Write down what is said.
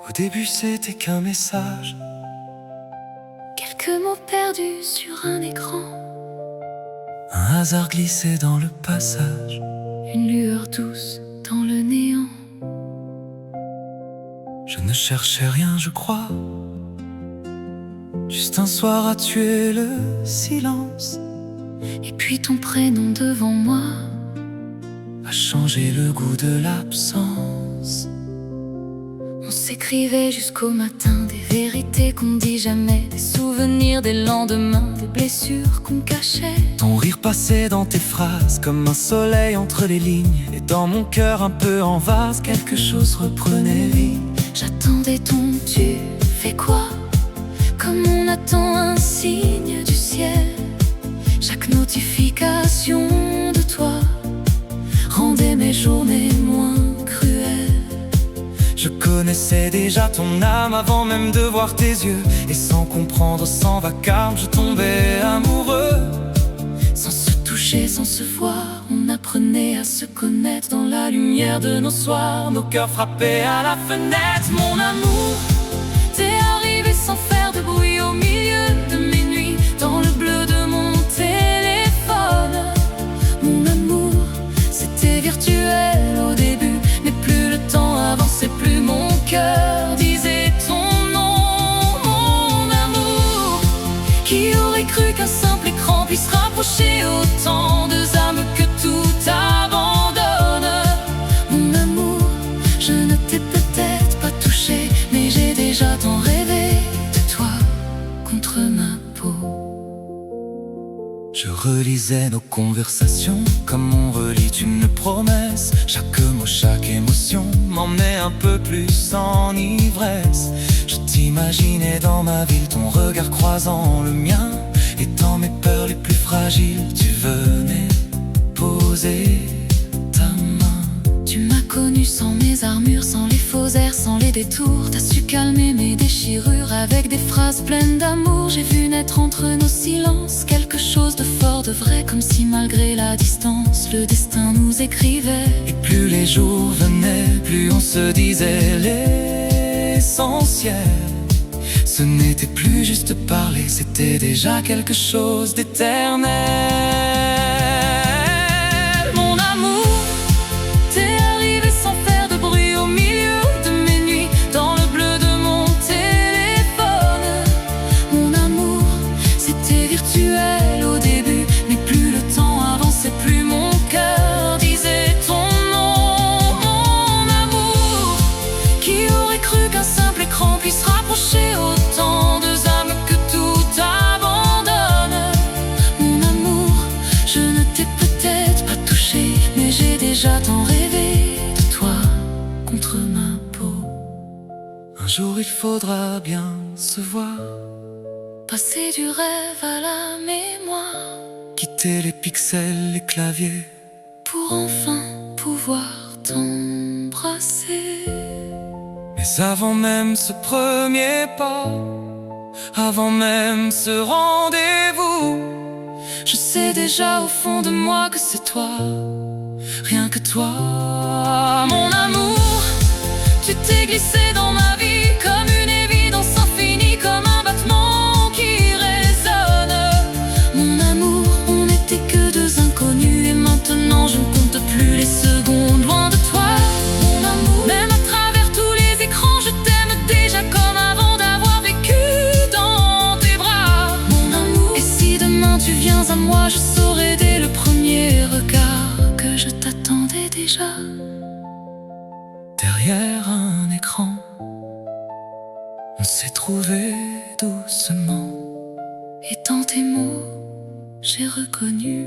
Au début c'était qu'un message, quelques mots perdus sur un écran, un hasard glissé dans le passage, une lueur douce dans le néant. Je ne cherchais rien, je crois, juste un soir à tuer le silence, Et puis ton prénom devant moi, à changer le goût de l'absence. on s'écrivait jusqu'au matin, des vérités qu'on dit jamais, des souvenirs des lendemains, des blessures qu'on cachait. Ton rire passait dans tes phrases comme un soleil entre les lignes, et dans mon cœur un peu en vase, quelque chose reprenait vie. J'attendais ton tu fais quoi, comme on attend un signe du ciel. Chaque notification de toi rendait mes journées moins cruelles. Je connaissais déjà ton âme avant même de voir tes yeux, et sans comprendre, sans vacarme, je tombais amoureux. Sans se toucher, sans se voir, on apprenait à se connaître dans la lumière de nos soirs. Nos cœurs frappaient à la fenêtre, mon amour. T'es arrivé sans faire de bruit au milieu de mes nuits, dans le bleu de mon téléphone. Mon amour, c'était virtuel au début, mais plus le temps avançait, plus mon cœur disait ton nom. Mon amour, qui aurait cru qu'un simple écran puisse rapprocher autant deux âmes, que tout abandonne. Mon amour, je ne t'ai peut-être pas touché, mais j'ai déjà tant rêvé de toi contre ma peau. Je relisais nos conversations comme on relit une promesse. Chaque mot, chaque émotion m'emmenait un peu plus en ivresse. Je t'imaginais dans ma ville, ton regard croisant le mien, et dans mes peurs les plus fragiles, tu venais poser ta main. Tu m'as connu sans mes armures, sans les faux airs, sans les détours. T'as su calmer mes déchirures avec des phrases pleines d'amour. J'ai vu naître entre nos silences quelque chose de fort, de vrai, comme si malgré la distance, le destin nous écrivait. Et plus les jours venaient, plus on se disait l'essentiel. Ce n'était plus juste parler, c'était déjà quelque chose d'éternel. Mon amour, t'es arrivé sans faire de bruit au milieu de mes nuits, dans le bleu de mon téléphone. Mon amour, c'était virtuel au début, mais plus le temps avançait, plus mon cœur disait ton nom. Mon amour, qui aurait cru qu'un simple écran puisse rapprocher autant deux âmes, que tout abandonne. Mon amour, je ne t'ai peut-être pas touché, mais j'ai déjà tant rêvé de toi contre ma peau. Un jour il faudra bien se voir, Passer du rêve à la mémoire, quitter les pixels, les claviers, pour enfin pouvoir t'embrasser. mais avant même ce premier pas, avant même ce rendez-vous, Je sais déjà au fond de moi que c'est toi, rien que toi. Mon amour, tu t'es glissé dans ma vie comme une évidence infinie, comme un battement qui résonne. Mon amour, on n'était que deux inconnus, et maintenant je ne compte plus les secondes loin de toi. Mon amour, même à travers tous les écrans, je t'aime déjà comme avant d'avoir vécu dans tes bras. Mon amour, et si demain tu viens à moi, je saurai dès le premier regard que je t'attendais déjà. derrière un écran. On s'est trouvé doucement, Et dans tes mots, j'ai reconnu